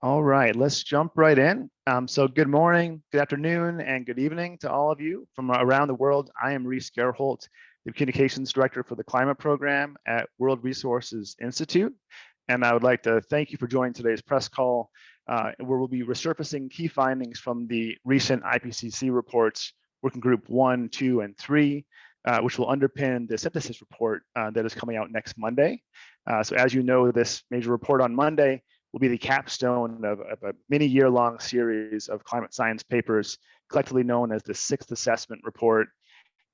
All right, let's jump right in. So good morning, good afternoon, and good evening to all of you from around the world. I am Reese Gerholt, the Communications Director for the Climate Program at World Resources Institute. And I would like to thank you for joining today's press call, where we'll be resurfacing key findings from the recent IPCC reports, Working Group 1, 2, and 3, which will underpin the synthesis report that is coming out next Monday. So as you know, this major report on Monday will be the capstone of a many year-long series of climate science papers, collectively known as the Sixth Assessment Report.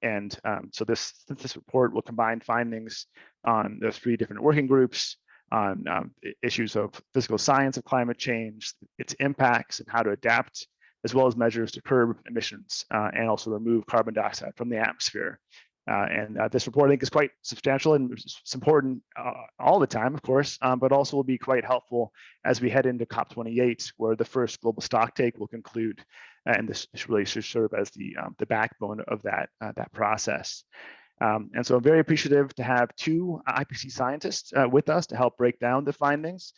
And so this report will combine findings on those 3 different working groups on issues of physical science of climate change, its impacts and how to adapt, as well as measures to curb emissions and also remove carbon dioxide from the atmosphere. This report, I think, is quite substantial and it's important all the time, of course, but also will be quite helpful as we head into COP28, where the first global stocktake will conclude, and this really should serve as the backbone of that process. And so I'm very appreciative to have 2 IPCC scientists with us to help break down the findings.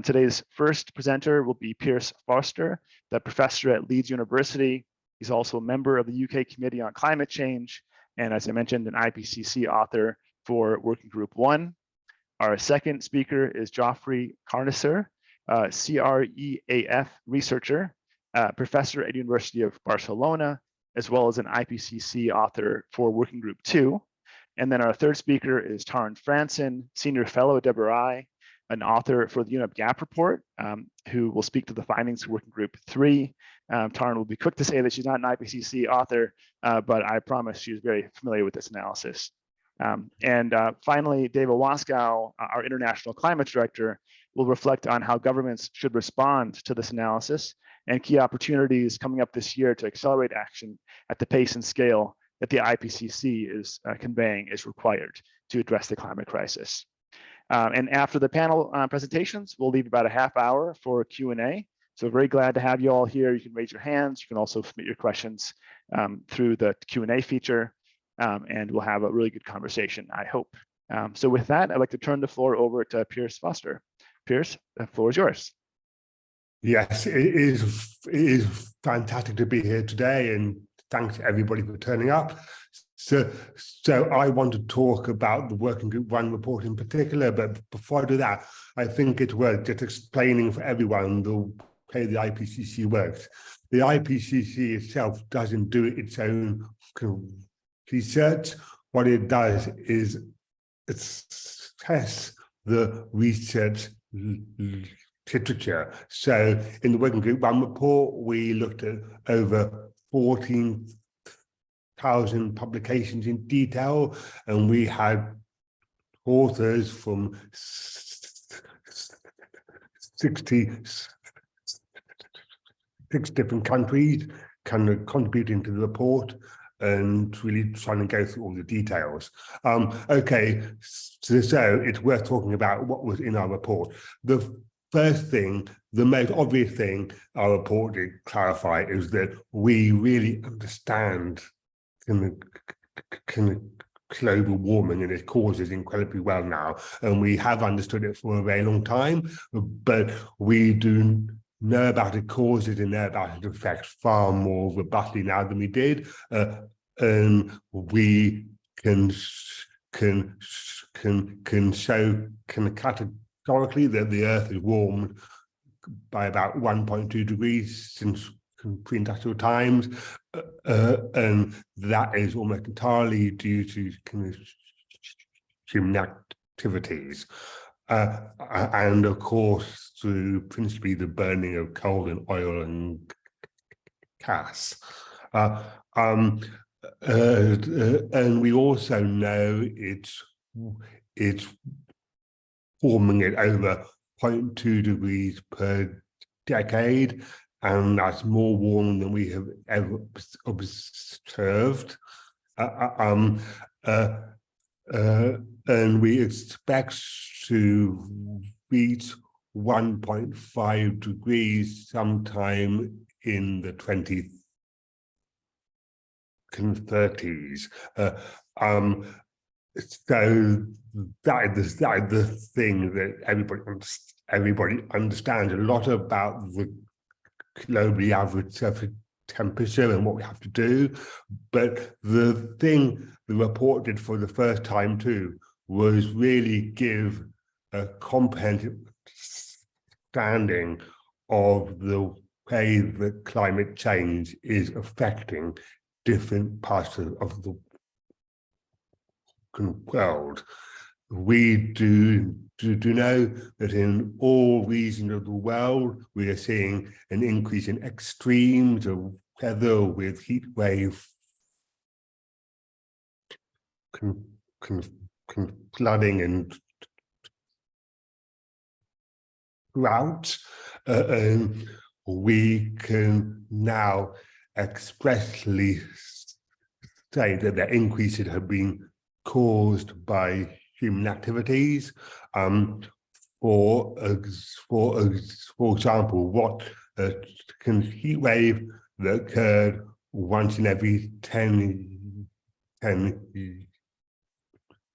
Today's first presenter will be Piers Foster, the professor at Leeds University. He's also a member of the UK Committee on Climate Change, and as I mentioned, an IPCC author for Working Group 1. Our second speaker is Geoffrey Carnisser, CREAF researcher, professor at University of Barcelona, as well as an IPCC author for Working Group 2. And then our third speaker is Taryn Franson, senior fellow at WRI, an author for the UNEP Gap Report, who will speak to the findings of Working Group 3. Taryn will be quick to say that she's not an IPCC author, but I promise she's very familiar with this analysis. Finally, David Waskow, our International Climate Director, will reflect on how governments should respond to this analysis and key opportunities coming up this year to accelerate action at the pace and scale that the IPCC is conveying is required to address the climate crisis. And after the panel presentations, we'll leave about a half hour for Q&A. So very glad to have you all here. You can raise your hands. You can also submit your questions through the Q&A feature, and we'll have a really good conversation, I hope. So with that, I'd like to turn the floor over to Piers Foster. Piers, the floor is yours. Yes, it is fantastic to be here today, and thanks to everybody for turning up. So I want to talk about the Working Group 1 report in particular, but before I do that, I think it's worth just explaining for everyone the way the IPCC works. The IPCC itself doesn't do its own research. What it does is assess the research literature. So in the Working Group 1 report, we looked at over 14,000 publications in detail, and we had authors from 66 different countries kind of contributing to the report and really trying to go through all the details. Okay, so it's worth talking about what was in our report. The first thing, the most obvious thing our report did clarify is that we really understand global warming and its causes incredibly well now, and we have understood it for a very long time, but we do know about its causes and know about its effects far more robustly now than we did, and we can show categorically that the Earth has warmed by about 1.2 degrees since pre-industrial times, and that is almost entirely due to human activities, and of course through principally the burning of coal and oil and gas. And we also know it's warming at over 0.2 degrees per decade, and that's more warm than we have ever observed. And we expect to reach 1.5 degrees sometime in the 2030s. so that is the thing that everybody understands a lot about the globally average surface temperature and what we have to do. But the thing the report did for the first time too was really give a comprehensive understanding of the way that climate change is affecting different parts of the world. We do know that in all regions of the world, we are seeing an increase in extremes of weather with heat wave, flooding and drought. And we can now expressly say that the increases have been caused by human activities. For example, what heat wave that occurred once in every 10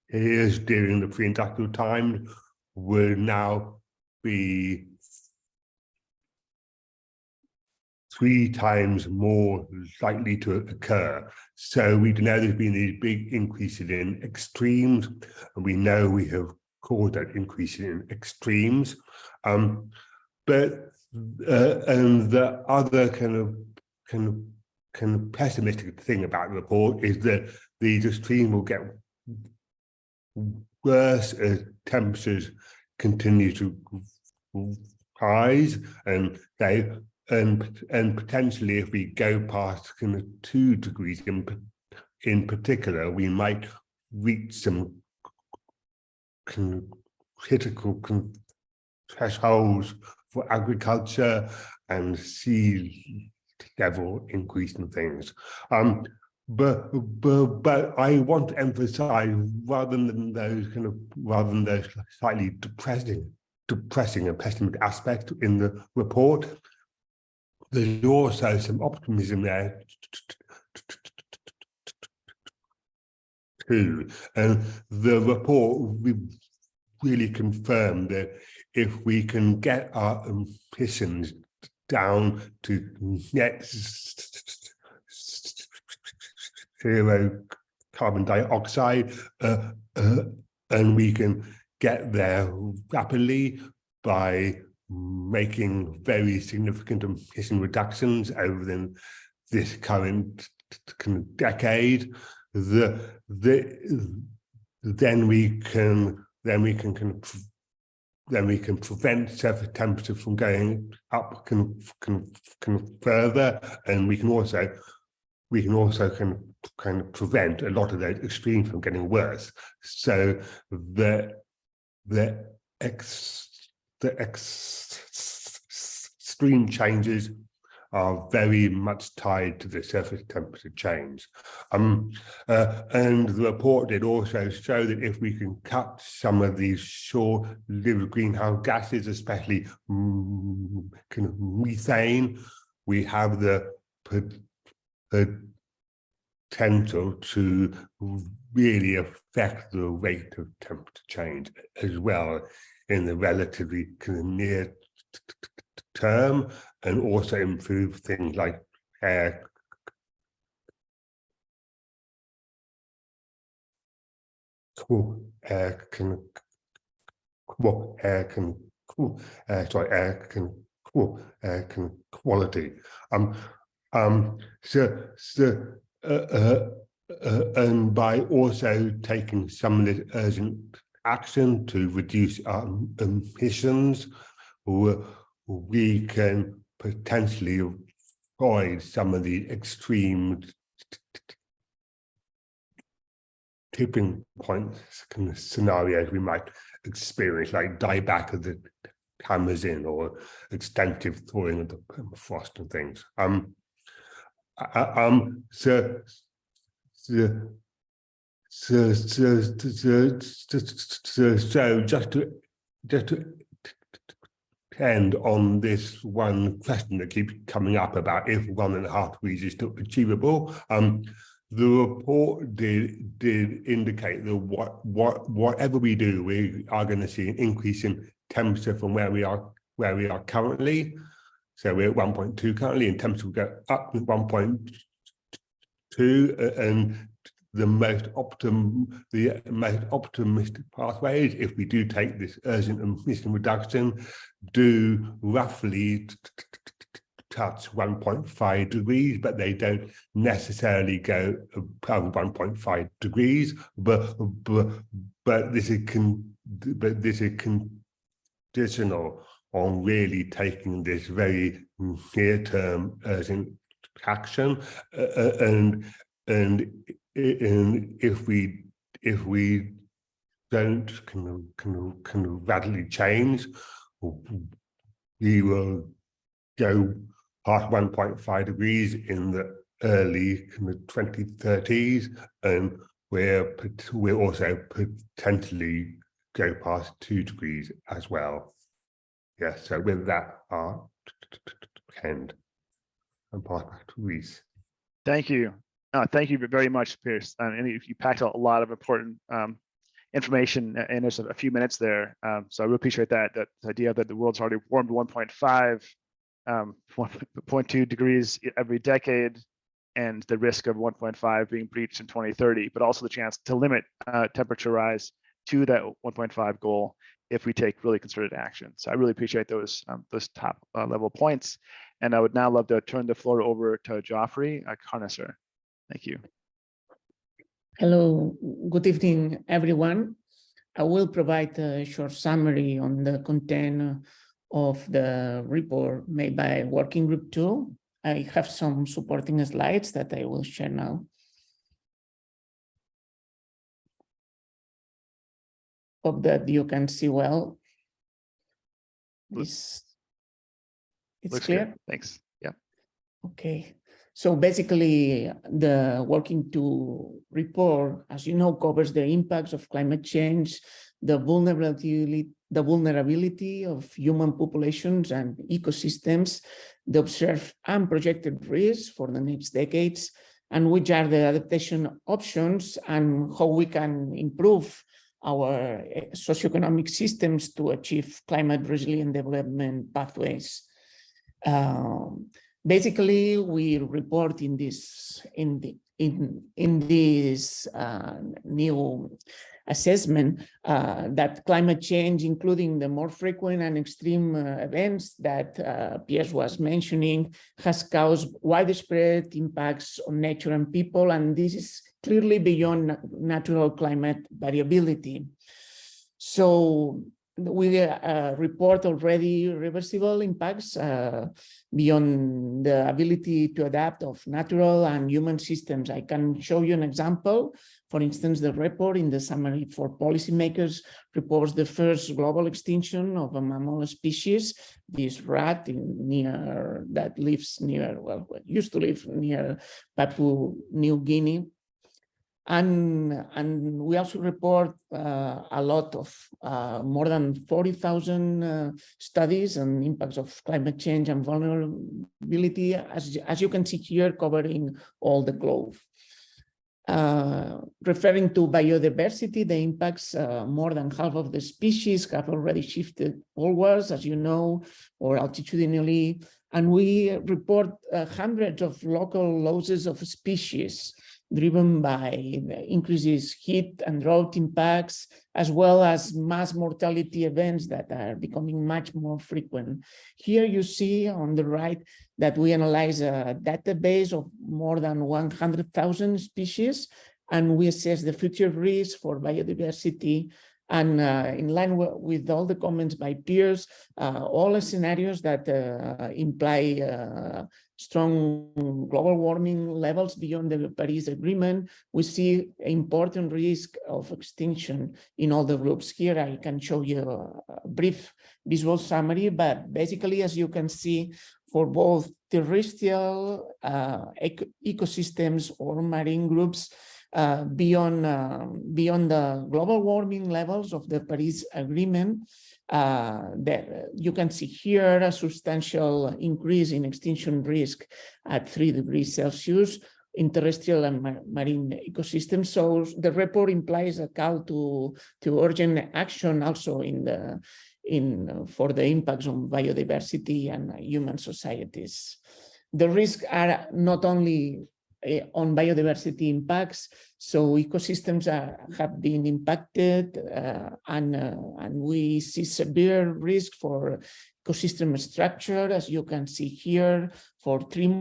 years during the pre-industrial time would now be 3 times more likely to occur. So we know there's been these big increases in extremes, and we know we have caused that increase in extremes. But and the other kind of pessimistic thing about the report is that these extremes will get worse as temperatures continue to rise, and potentially if we go past 2 degrees in particular, we might reach some critical thresholds for agriculture and sea level increase in things. But I want to emphasize, rather than those slightly depressing and pessimistic aspects in the report, there's also some optimism there too. And the report really confirmed that if we can get our emissions down to net zero carbon dioxide, and we can get there rapidly by making very significant emission reductions over this current decade, then we can prevent surface temperature from going up further, and we can also prevent a lot of those extremes from getting worse. So the extreme changes are very much tied to the surface temperature change. And the report did also show that if we can cut some of these short-lived greenhouse gases, especially methane, we have the potential to really affect the rate of temperature change as well in the relatively near term, and also improve things like air quality. And by also taking some of this urgent action to reduce our emissions, we can potentially avoid some of the extreme tipping point scenarios we might experience, like dieback of the Amazon or extensive thawing of the permafrost and things. So just to end on this one question that keeps coming up about if 1.5 degrees is still achievable. the report did indicate that whatever we do, we are going to see an increase in temperature from where we are currently. So we're at 1.2 currently, and temperature will go up to 1.2, and the most optimistic pathways, if we do take this urgent emission reduction, do roughly touch 1.5 degrees, but they don't necessarily go above 1.5 degrees. But this is conditional on really taking this very near-term urgent action, and if we don't can radically change, we will go past 1.5 degrees in the early 2030s, and we're also potentially go past 2 degrees as well. Yes, so with that, I'll end and pass back to Reese. Thank you. Thank you very much, Pierce. And you packed a lot of important information in just a few minutes there. So I really appreciate that idea that the world's already warmed 1.5, 1.2 degrees every decade, and the risk of 1.5 being breached in 2030, but also the chance to limit temperature rise to that 1.5 goal if we take really concerted action. So I really appreciate those top level points. And I would now love to turn the floor over to Geoffrey Carnesser. Thank you. Hello, good evening, everyone. I will provide a short summary on the content of the report made by Working Group 2. I have some supporting slides that I will share now. Hope that you can see well. It's clear? Good. Thanks. Yeah. Okay. So basically, the Working 2 report, as you know, covers the impacts of climate change, the vulnerability of human populations and ecosystems, the observed and projected risks for the next decades, and which are the adaptation options and how we can improve our socioeconomic systems to achieve climate resilient development pathways. Basically, we report in this new assessment that climate change, including the more frequent and extreme events that Pierre was mentioning, has caused widespread impacts on nature and people, and this is clearly beyond natural climate variability. So we report already reversible impacts beyond the ability to adapt of natural and human systems. I can show you an example. For instance, the report in the summary for policymakers reports the first global extinction of a mammal species, this rat that lives near, well, used to live near Papua New Guinea. And we also report a lot of more than 40,000 studies on impacts of climate change and vulnerability, as you can see here, covering all the globe. Referring to biodiversity, the impacts, more than half of the species have already shifted poleward, as you know, or altitudinally, and we report hundreds of local losses of species driven by increases heat and drought impacts, as well as mass mortality events that are becoming much more frequent. Here you see on the right that we analyze a database of more than 100,000 species, and we assess the future risks for biodiversity. And in line with all the comments by peers, all the scenarios that imply strong global warming levels beyond the Paris Agreement, we see important risk of extinction in all the groups. Here I can show you a brief visual summary, but basically, as you can see, for both terrestrial ecosystems or marine groups, beyond the global warming levels of the Paris Agreement, that you can see here a substantial increase in extinction risk at 3 degrees Celsius. in terrestrial and marine ecosystems. So the report implies a call to urgent action also for the impacts on biodiversity and human societies. The risks are not only on biodiversity impacts, so ecosystems have been impacted, and we see severe risk for ecosystem structure, as you can see here, for tree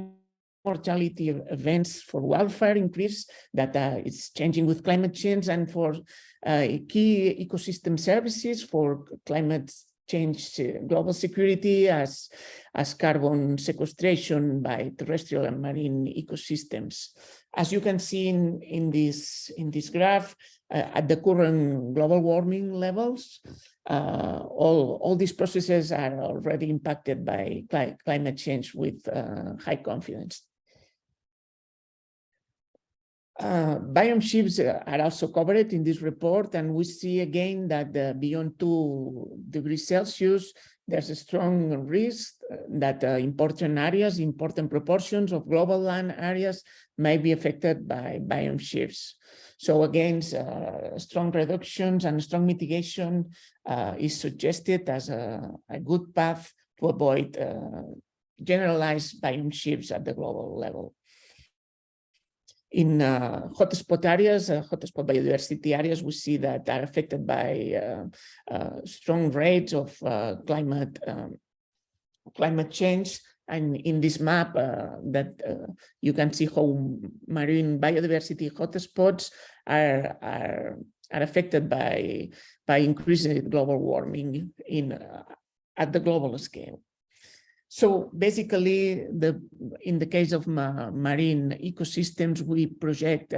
mortality events, for wildfire increase that is changing with climate change, and for key ecosystem services for climate change, global security, as carbon sequestration by terrestrial and marine ecosystems. As you can see in this graph, at the current global warming levels, all these processes are already impacted by climate change with high confidence. Biome shifts are also covered in this report, and we see again that beyond 2 degrees Celsius, there's a strong risk that important areas, important proportions of global land areas may be affected by biome shifts. So again, strong reductions and strong mitigation is suggested as a good path to avoid generalized biome shifts at the global level. In hotspot areas, hotspot biodiversity areas, we see that are affected by strong rates of climate change. And in this map, you can see how marine biodiversity hotspots are affected by increasing global warming at the global scale. So basically, in the case of marine ecosystems, we project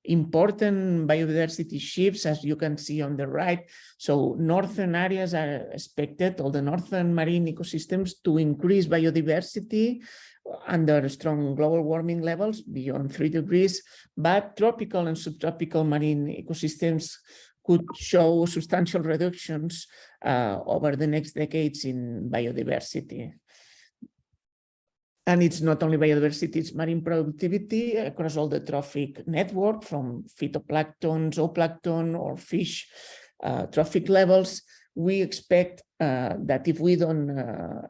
important biodiversity shifts, as you can see on the right. So northern areas are expected, all the northern marine ecosystems, to increase biodiversity under strong global warming levels beyond 3 degrees, but tropical and subtropical marine ecosystems could show substantial reductions over the next decades in biodiversity. And it's not only biodiversity, it's marine productivity across all the trophic network, from phytoplankton, zooplankton, or fish trophic levels. We expect that if we don't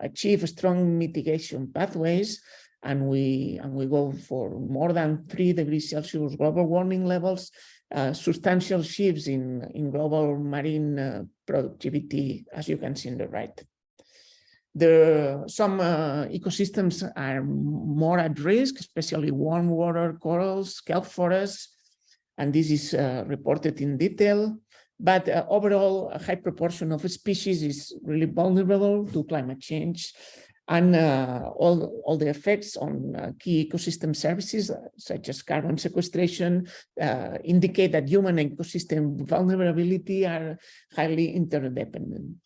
achieve strong mitigation pathways, and we go for more than 3 degrees Celsius global warming levels, substantial shifts in global marine productivity, as you can see on the right. Some ecosystems are more at risk, especially warm water corals, kelp forests, and this is reported in detail. But overall, a high proportion of species is really vulnerable to climate change, and all the effects on key ecosystem services, such as carbon sequestration, indicate that human ecosystem vulnerability are highly interdependent.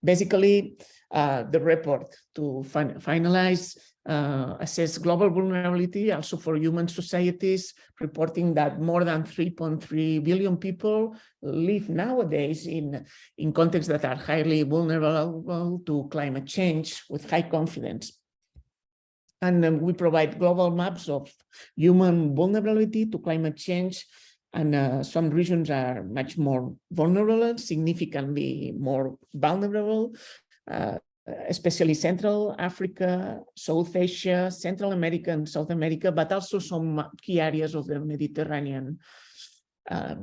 Basically, the report, to finalize, assess global vulnerability also for human societies, reporting that more than 3.3 billion people live nowadays in contexts that are highly vulnerable to climate change with high confidence. And we provide global maps of human vulnerability to climate change. And some regions are much more vulnerable, significantly more vulnerable, especially Central Africa, South Asia, Central America, and South America, but also some key areas of the Mediterranean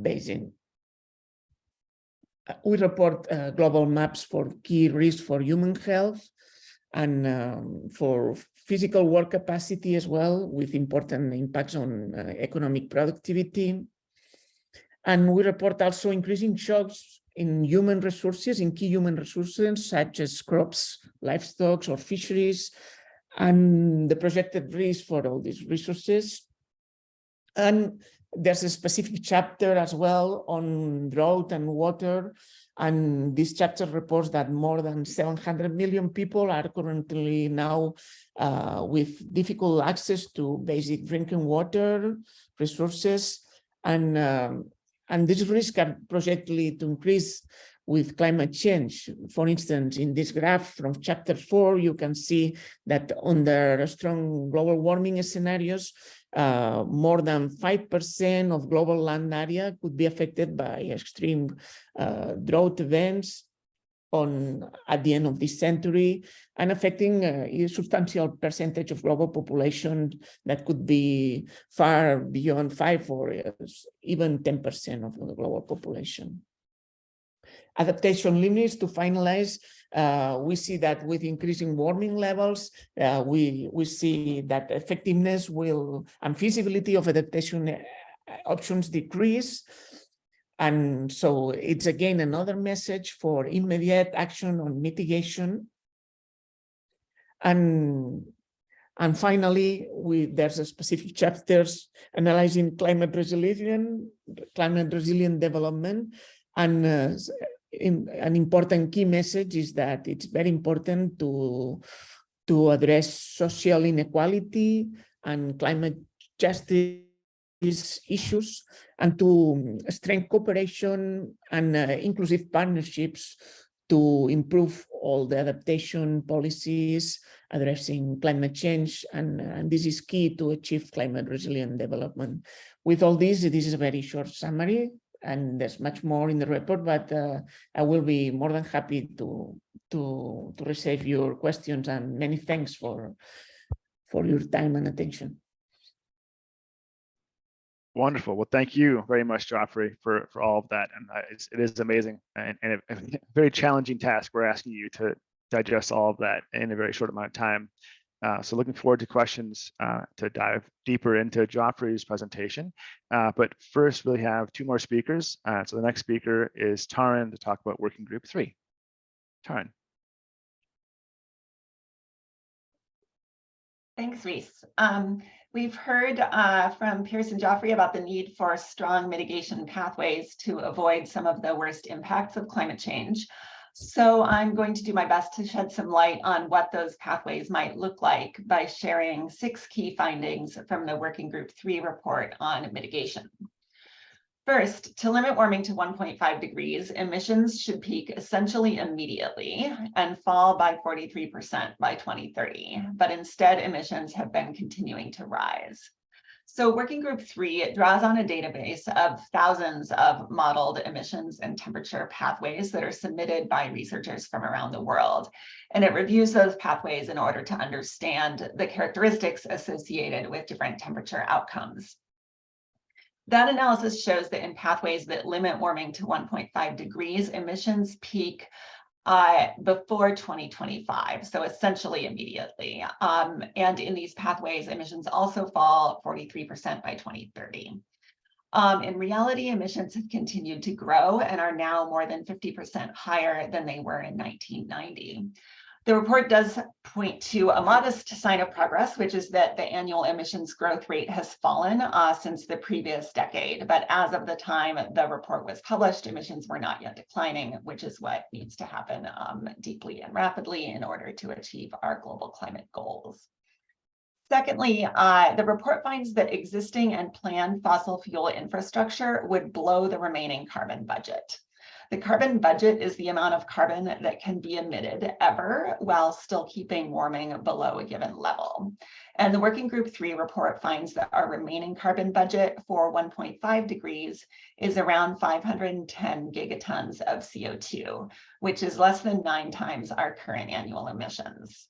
basin. We report global maps for key risks for human health and for physical work capacity as well, with important impacts on economic productivity. And we report also increasing shocks in human resources, in key human resources, such as crops, livestock, or fisheries, and the projected risk for all these resources. And there's a specific chapter as well on drought and water. And this chapter reports that more than 700 million people are currently now with difficult access to basic drinking water resources. And these risks are projected to increase with climate change. For instance, in this graph from chapter 4, you can see that under strong global warming scenarios, more than 5% of global land area could be affected by extreme drought events at the end of this century, and affecting a substantial percentage of global population that could be far beyond 5 or even 10% of the global population. Adaptation limits, to finalize, we see that with increasing warming levels, we see that effectiveness and feasibility of adaptation options decrease. And so it's again another message for immediate action on mitigation. And finally, there's a specific chapters analyzing climate resilient development. And an important key message is that it's very important to address social inequality and climate justice issues, and to strengthen cooperation and inclusive partnerships to improve all the adaptation policies addressing climate change. And this is key to achieve climate resilient development. With all this is a very short summary, and there's much more in the report, but I will be more than happy to receive your questions, and many thanks for your time and attention. Wonderful. Well, thank you very much, Joffrey, for all of that. And it is amazing and a very challenging task. We're asking you to digest all of that in a very short amount of time. So looking forward to questions to dive deeper into Joffrey's presentation. But first, we have two more speakers. So the next speaker is Taryn to talk about Working Group 3. Taryn. Thanks, Reese. We've heard from Pierce and Joffrey about the need for strong mitigation pathways to avoid some of the worst impacts of climate change. So I'm going to do my best to shed some light on what those pathways might look like by sharing 6 key findings from the Working Group 3 report on mitigation. First, to limit warming to 1.5 degrees, emissions should peak essentially immediately and fall by 43% by 2030, but instead emissions have been continuing to rise. So Working Group 3 draws on a database of thousands of modeled emissions and temperature pathways that are submitted by researchers from around the world. And it reviews those pathways in order to understand the characteristics associated with different temperature outcomes. That analysis shows that in pathways that limit warming to 1.5 degrees, emissions peak before 2025, so essentially immediately. And in these pathways, emissions also fall 43% by 2030. In reality, emissions have continued to grow and are now more than 50% higher than they were in 1990. The report does point to a modest sign of progress, which is that the annual emissions growth rate has fallen since the previous decade. But as of the time the report was published, emissions were not yet declining, which is what needs to happen deeply and rapidly in order to achieve our global climate goals. Secondly, the report finds that existing and planned fossil fuel infrastructure would blow the remaining carbon budget. The carbon budget is the amount of carbon that can be emitted ever while still keeping warming below a given level. And the Working Group 3 report finds that our remaining carbon budget for 1.5 degrees is around 510 gigatons of CO2, which is less than 9 times our current annual emissions.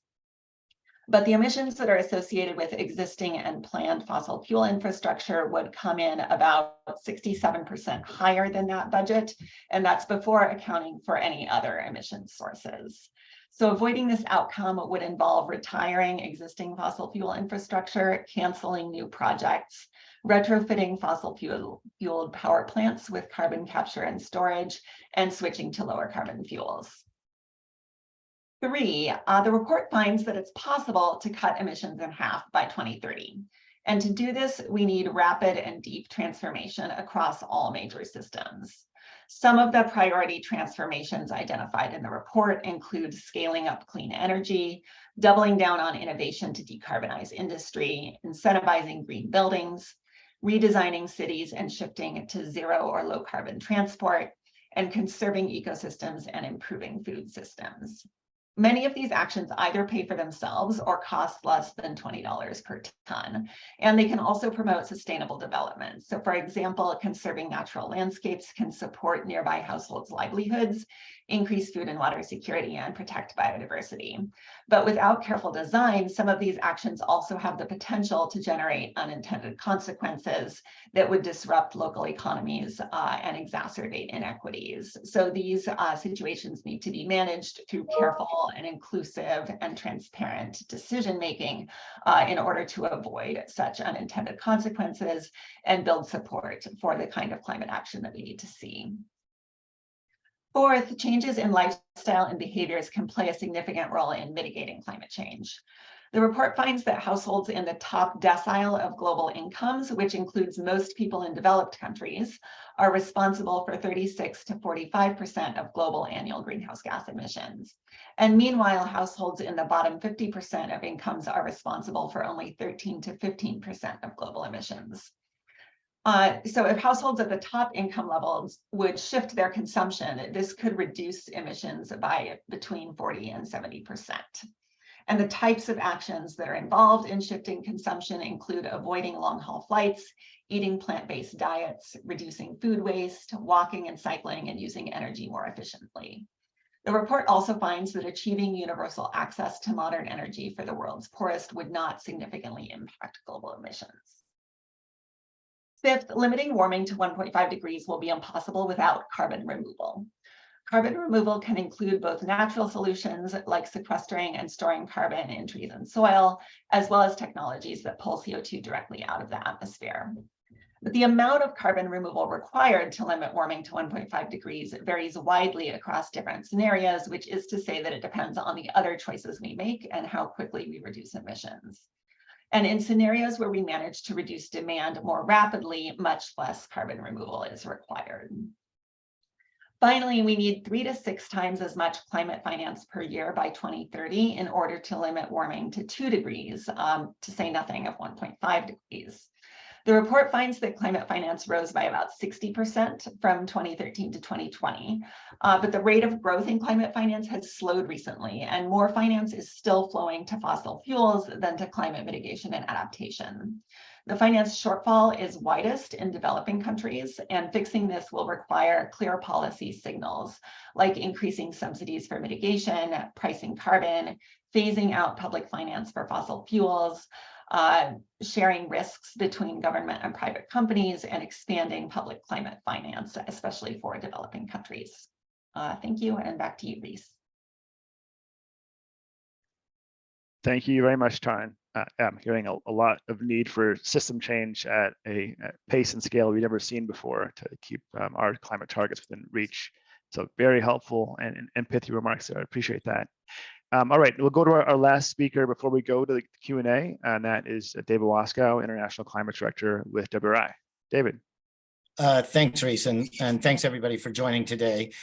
But the emissions that are associated with existing and planned fossil fuel infrastructure would come in about 67% higher than that budget, and that's before accounting for any other emission sources. So avoiding this outcome would involve retiring existing fossil fuel infrastructure, canceling new projects, retrofitting fossil fueled power plants with carbon capture and storage, and switching to lower carbon fuels. 3, the report finds that it's possible to cut emissions in half by 2030. And to do this, we need rapid and deep transformation across all major systems. Some of the priority transformations identified in the report include scaling up clean energy, doubling down on innovation to decarbonize industry, incentivizing green buildings, redesigning cities and shifting to zero or low carbon transport, and conserving ecosystems and improving food systems. Many of these actions either pay for themselves or cost less than $20 per ton, and they can also promote sustainable development. So for example, conserving natural landscapes can support nearby households' livelihoods, increase food and water security, and protect biodiversity. But without careful design, some of these actions also have the potential to generate unintended consequences that would disrupt local economies and exacerbate inequities. So these situations need to be managed through careful and inclusive and transparent decision-making in order to avoid such unintended consequences and build support for the kind of climate action that we need to see. Fourth, changes in lifestyle and behaviors can play a significant role in mitigating climate change. The report finds that households in the top decile of global incomes, which includes most people in developed countries, are responsible for 36 to 45% of global annual greenhouse gas emissions. And meanwhile, households in the bottom 50% of incomes are responsible for only 13 to 15% of global emissions. So if households at the top income levels would shift their consumption, this could reduce emissions by between 40 and 70%. And the types of actions that are involved in shifting consumption include avoiding long-haul flights, eating plant-based diets, reducing food waste, walking and cycling, and using energy more efficiently. The report also finds that achieving universal access to modern energy for the world's poorest would not significantly impact global emissions. Fifth, limiting warming to 1.5 degrees will be impossible without carbon removal. Carbon removal can include both natural solutions like sequestering and storing carbon in trees and soil, as well as technologies that pull CO2 directly out of the atmosphere. But the amount of carbon removal required to limit warming to 1.5 degrees varies widely across different scenarios, which is to say that it depends on the other choices we make and how quickly we reduce emissions. And in scenarios where we manage to reduce demand more rapidly, much less carbon removal is required. Finally, we need 3 to 6 times as much climate finance per year by 2030 in order to limit warming to 2 degrees, to say nothing of 1.5 degrees. The report finds that climate finance rose by about 60% from 2013 to 2020, but the rate of growth in climate finance has slowed recently, and more finance is still flowing to fossil fuels than to climate mitigation and adaptation. The finance shortfall is widest in developing countries, and fixing this will require clear policy signals, like increasing subsidies for mitigation, pricing carbon, phasing out public finance for fossil fuels, sharing risks between government and private companies, and expanding public climate finance, especially for developing countries. Thank you, and back to you, Reese. Thank you very much, Taryn. I'm hearing a lot of need for system change at a pace and scale we've never seen before to keep our climate targets within reach. So very helpful and pithy remarks there. I appreciate that. All right, we'll go to our last speaker before we go to the Q&A, and that is David Waskow, International Climate Director with WRI. David. Thanks, Reese, and thanks everybody for joining today.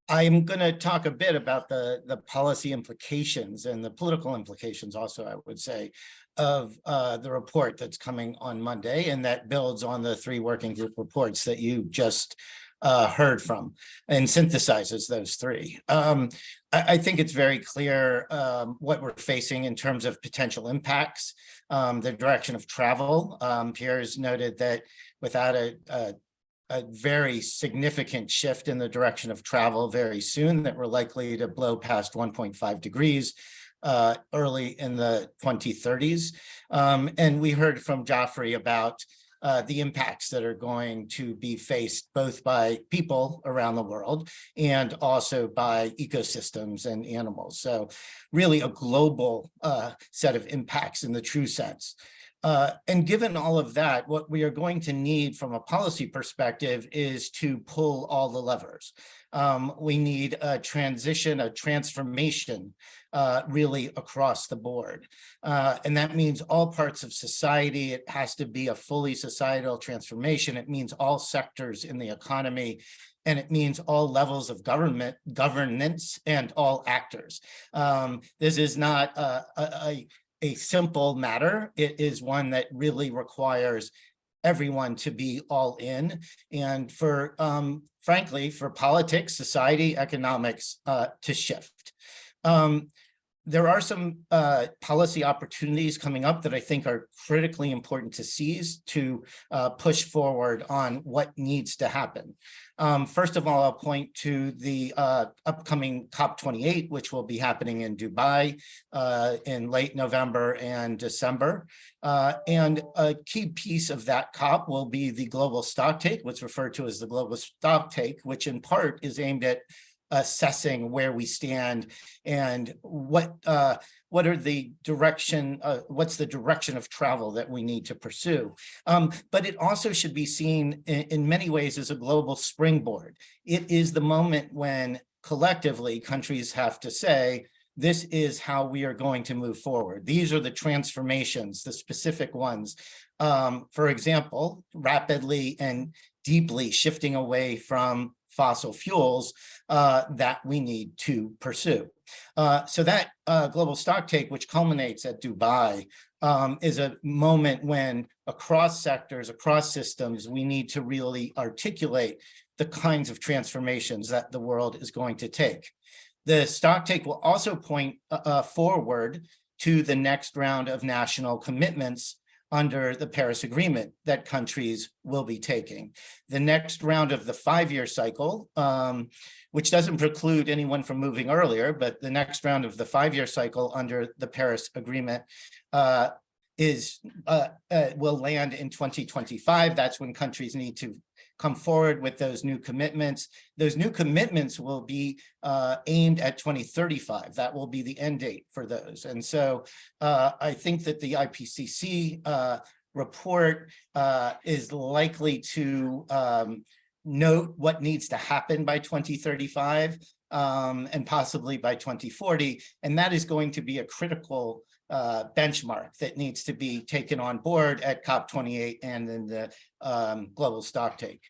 I'm going to talk a bit about the policy implications and the political implications also, I would say, of the report that's coming on Monday, and that builds on the 3 working group reports that you just heard from and synthesizes those 3. I think it's very clear what we're facing in terms of potential impacts, the direction of travel. Pierre's noted that without a very significant shift in the direction of travel very soon, that we're likely to blow past 1.5 degrees early in the 2030s. And we heard from Joffrey about the impacts that are going to be faced both by people around the world and also by ecosystems and animals. So really a global set of impacts in the true sense. And given all of that, what we are going to need from a policy perspective is to pull all the levers. We need a transition, a transformation, really across the board. And that means all parts of society. It has to be a fully societal transformation. It means all sectors in the economy. And it means all levels of governance and all actors. This is not a simple matter. It is one that really requires everyone to be all in, and for frankly, for politics, society, economics to shift. There are some policy opportunities coming up that I think are critically important to seize to push forward on what needs to happen. First of all, I'll point to the upcoming COP28, which will be happening in Dubai in late November and December. And a key piece of that COP will be the Global Stocktake, what's referred to as the Global Stocktake, which in part is aimed at assessing where we stand and what are the direction, what's the direction of travel that we need to pursue. But it also should be seen in many ways as a global springboard. It is the moment when collectively countries have to say, this is how we are going to move forward. These are the transformations, the specific ones. For example, rapidly and deeply shifting away from fossil fuels that we need to pursue. So that global stocktake, which culminates at Dubai, is a moment when across sectors, across systems, we need to really articulate the kinds of transformations that the world is going to take. The stocktake will also point forward to the next round of national commitments under the Paris Agreement that countries will be taking. The next round of the 5-year cycle, which doesn't preclude anyone from moving earlier, but the next round of the 5-year cycle under the Paris Agreement will land in 2025. That's when countries need to come forward with those new commitments. Those new commitments will be aimed at 2035. That will be the end date for those. And so I think that the IPCC report is likely to note what needs to happen by 2035 and possibly by 2040. And that is going to be a critical benchmark that needs to be taken on board at COP28 and in the Global Stocktake.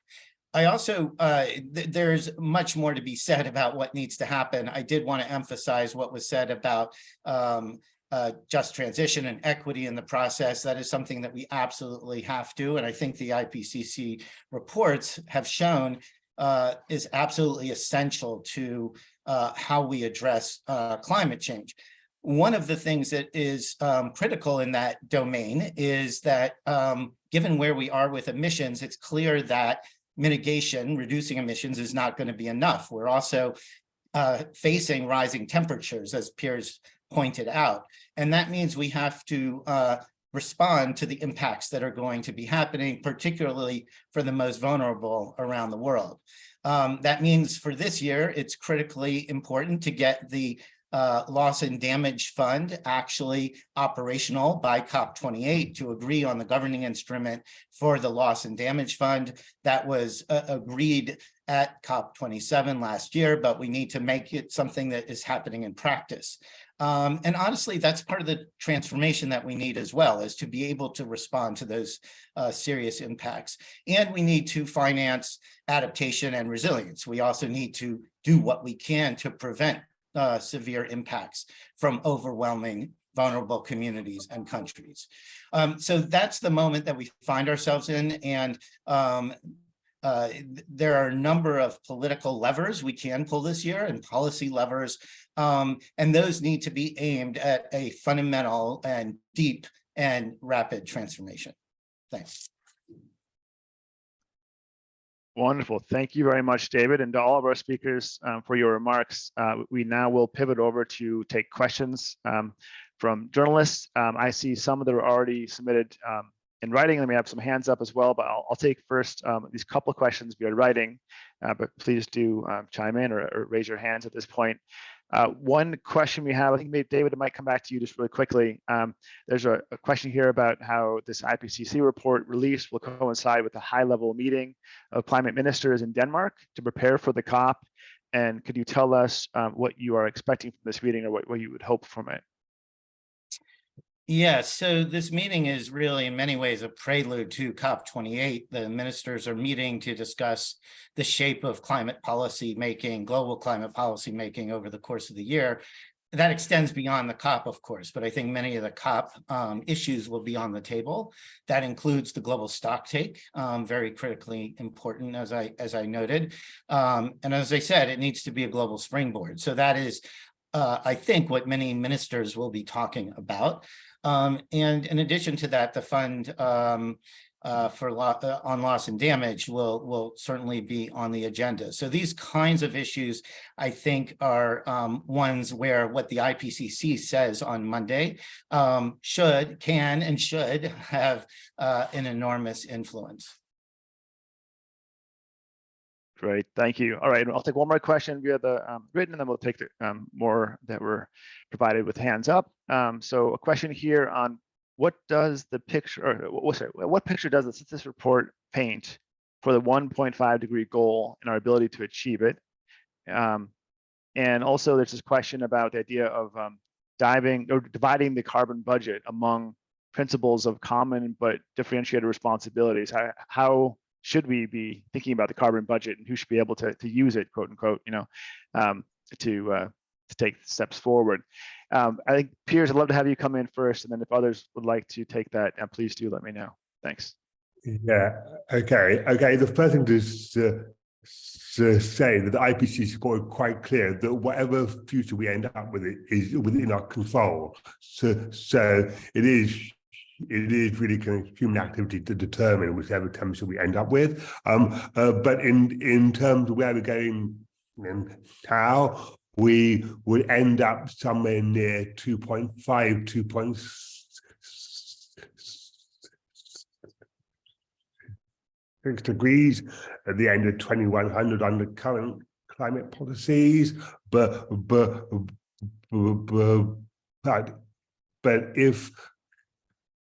I also, there's much more to be said about what needs to happen. I did want to emphasize what was said about just transition and equity in the process. That is something that we absolutely have to, and I think the IPCC reports have shown is absolutely essential to how we address climate change. One of the things that is critical in that domain is that given where we are with emissions, it's clear that mitigation, reducing emissions, is not going to be enough. We're also facing rising temperatures, as Piers pointed out, and that means we have to respond to the impacts that are going to be happening, particularly for the most vulnerable around the world. That means for this year, it's critically important to get the loss and damage fund actually operational by COP28 to agree on the governing instrument for the loss and damage fund. That was agreed at COP27 last year, but we need to make it something that is happening in practice. And honestly, that's part of the transformation that we need as well, is to be able to respond to those serious impacts. And we need to finance adaptation and resilience. We also need to do what we can to prevent severe impacts from overwhelming vulnerable communities and countries. So that's the moment that we find ourselves in, and there are a number of political levers we can pull this year and policy levers, and those need to be aimed at a fundamental and deep and rapid transformation. Thanks. Wonderful. Thank you very much, David, and to all of our speakers for your remarks. We now will pivot over to take questions from journalists. I see some that are already submitted in writing, and we have some hands up as well, but I'll take first these couple of questions via writing, but please do chime in or raise your hands at this point. One question we have, I think maybe David, it might come back to you just really quickly. There's a question here about how this IPCC report release will coincide with a high-level meeting of climate ministers in Denmark to prepare for the COP. And could you tell us what you are expecting from this meeting, or what you would hope from it? Yeah, so this meeting is really in many ways a prelude to COP28. The ministers are meeting to discuss the shape of climate policy making, global climate policy making over the course of the year. That extends beyond the COP, of course, but I think many of the COP issues will be on the table. That includes the global stocktake, very critically important, as I noted. And as I said, it needs to be a global springboard. So that is I think, what many ministers will be talking about. And in addition to that, the fund on loss and damage will certainly be on the agenda. So these kinds of issues, I think, are ones where what the IPCC says on Monday can and should have an enormous influence. Great, thank you. All right, I'll take one more question via the written, and then we'll take the more that were provided with hands up. So a question here on what does the picture, or sorry, what picture does the census report paint for the 1.5 degree goal and our ability to achieve it? And also there's this question about the idea of dividing the carbon budget among principles of common but differentiated responsibilities. How should we be thinking about the carbon budget, and who should be able to use it, quote unquote, to take steps forward? I think, Piers, I'd love to have you come in first, and then if others would like to take that, please do let me know. Thanks. Yeah. Okay. The first thing to say that the IPCC report is quite clear that whatever future we end up with it is within our control. So it is really kind of human activity to determine whichever temperature we end up with. But in terms of where we're going and how, we would end up somewhere near 2.6 degrees at the end of 2100 under current climate policies. But if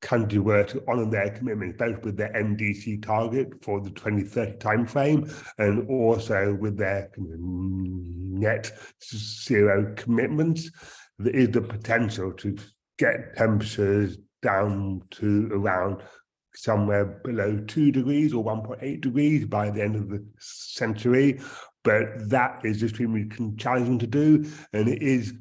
countries were to honour their commitments, both with their NDC target for the 2030 timeframe and also with their net zero commitments, there is the potential to get temperatures down to around somewhere below 2 degrees or 1.8 degrees by the end of the century. But that is extremely challenging to do, and it is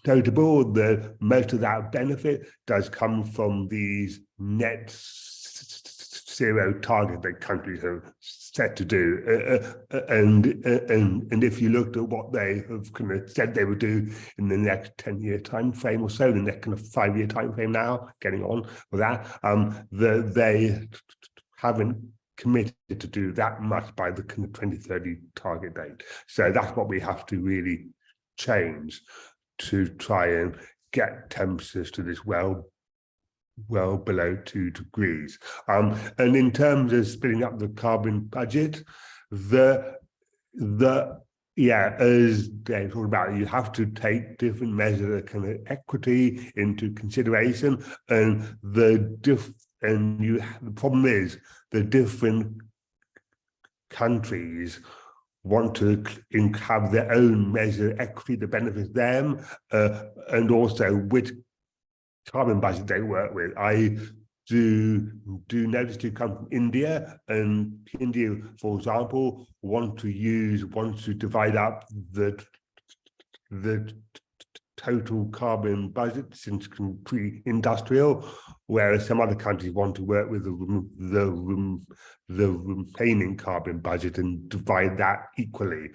notable that most of that benefit does come from these net zero targets that countries have set to do. And if you looked at what they have kind of said they would do in the next 10-year time frame or so, the next kind of 5-year time frame now, getting on with that, they haven't committed to do that much by the kind of 2030 target date. So that's what we have to really change to try and get temperatures to this well below 2 degrees. And in terms of splitting up the carbon budget, as Dave talked about, you have to take different measures of kind of equity into consideration, and the problem is the different countries want to have their own measure of equity that benefits them, and also which carbon budget they work with. I do notice to come from India, and India, for example, want to divide up the total carbon budget since pre-industrial, whereas some other countries want to work with the remaining carbon budget and divide that equally.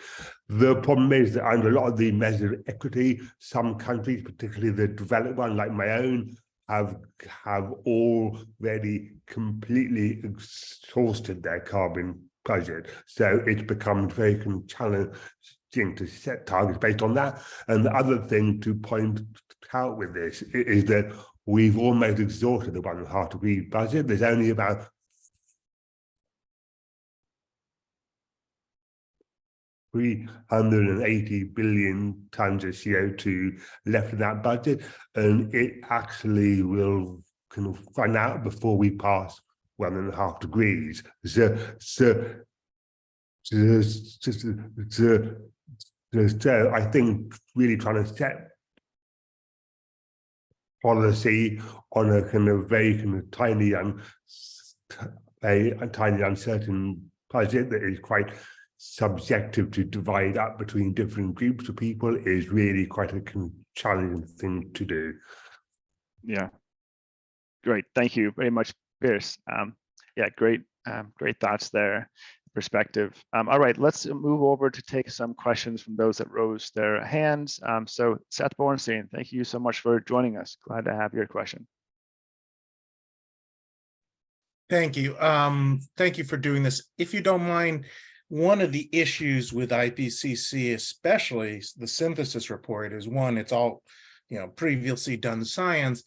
The problem is that under a lot of the measures of equity, some countries, particularly the developed one like my own, have already completely exhausted their carbon budget. So it's become very challenging to set targets based on that. And the other thing to point out with this is that we've almost exhausted the 1.5 degree budget. There's only about 380 billion tons of CO2 left in that budget, and it actually will kind of run out before we pass 1.5 degrees. So I think really trying to set policy on a kind of very kind of tiny uncertain budget that is quite subjective to divide up between different groups of people is really quite a challenging thing to do. Yeah, great. Thank you very much, Piers. Yeah, great thoughts there. perspective. All right, let's move over to take some questions from those that rose their hands. So Seth Bornstein, thank you so much for joining us. Glad to have your question. Thank you. Thank you for doing this. If you don't mind, one of the issues with IPCC, especially the synthesis report, is one, it's all, previously done science,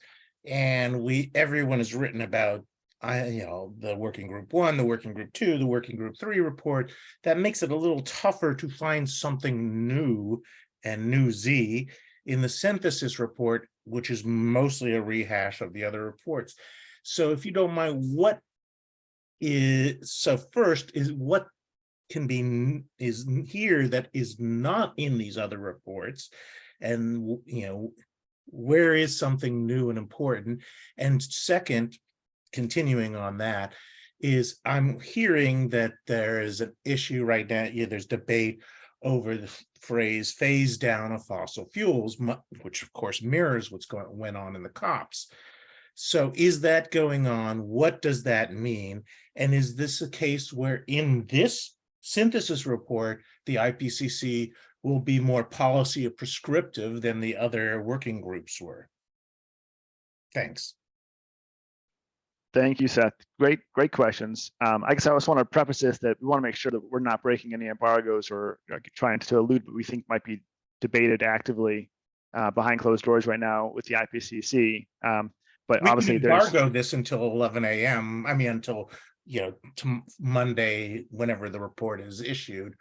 and everyone has written about the working group 1, the working group 2, the working group 3 report. That makes it a little tougher to find something new and new Z in the synthesis report, which is mostly a rehash of the other reports. So if you don't mind, what can be is here that is not in these other reports, and where is something new and important? And second, continuing on that, is I'm hearing that there is an issue right now. There's debate over the phrase "phase down of fossil fuels," which of course mirrors went on in the COPs. So is that going on? What does that mean? And is this a case where in this synthesis report, the IPCC will be more policy prescriptive than the other working groups were? Thanks. Thank you, Seth. Great questions. I guess I just want to preface this that we want to make sure that we're not breaking any embargoes or trying to elude what we think might be debated actively behind closed doors right now with the IPCC. But we obviously, can embargo this until 11 a.m. I mean, until to Monday, whenever the report is issued.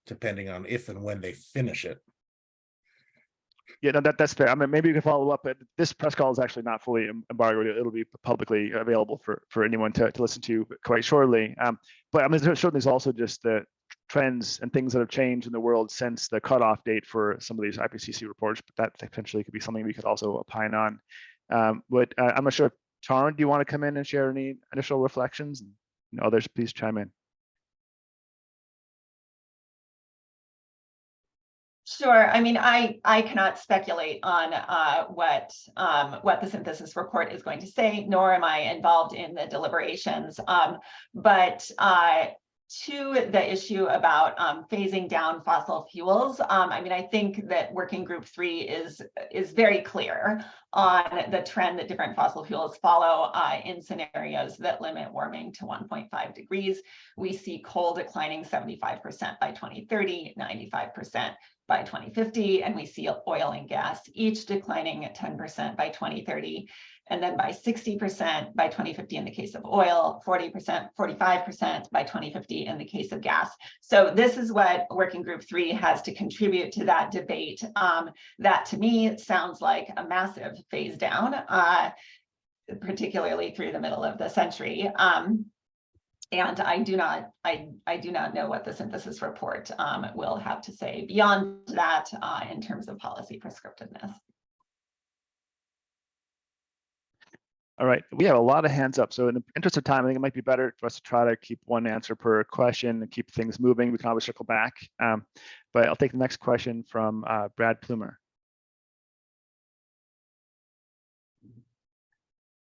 Depending on if and when they finish it. Yeah, no, that's fair. I mean, maybe you can follow up. But this press call is actually not fully embargoed. It'll be publicly available for anyone to listen to quite shortly. But I mean, certainly there's also just the trends and things that have changed in the world since the cutoff date for some of these IPCC reports. But that potentially could be something we could also opine on. But I'm not sure if Taryn, do you want to come in and share any initial reflections? And others, please chime in. Sure. I mean, I cannot speculate on what the synthesis report is going to say, nor am I involved in the deliberations. But to the issue about phasing down fossil fuels, I mean, I think that Working Group 3 is very clear on the trend that different fossil fuels follow in scenarios that limit warming to 1.5 degrees. We see coal declining 75% by 2030, 95% by 2050, and we see oil and gas each declining at 10% by 2030, and then by 60% by 2050 in the case of oil, 40%, 45% by 2050 in the case of gas. So this is what Working Group 3 has to contribute to that debate. That to me sounds like a massive phase down, particularly through the middle of the century. And I do not know what the synthesis report will have to say beyond that in terms of policy prescriptiveness. All right, we have a lot of hands up. So in the interest of time, I think it might be better for us to try to keep one answer per question and keep things moving. We can always circle back. But I'll take the next question from Brad Plumer.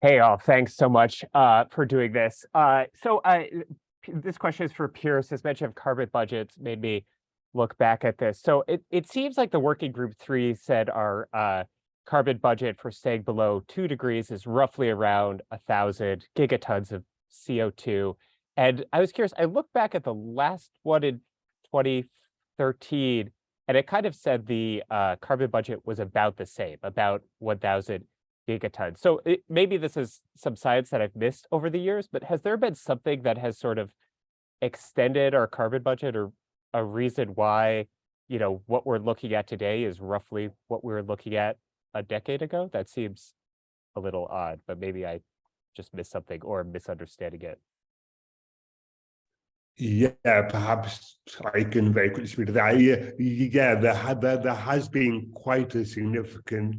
Hey all, thanks so much for doing this. This question is for Pierce. This mention of carbon budgets made me look back at this. So it seems like the Working Group 3 said our carbon budget for staying below 2 degrees is roughly around 1,000 gigatons of CO2. And I was curious, I looked back at the last one in 2013, and it kind of said the carbon budget was about the same, about 1,000 gigatons. So maybe this is some science that I've missed over the years, but has there been something that has sort of extended our carbon budget, or a reason why, what we're looking at today is roughly what we were looking at a decade ago? That seems a little odd, but maybe I just missed something or am misunderstanding it. Yeah, perhaps I can very quickly speak to that. Yeah, there has been quite a significant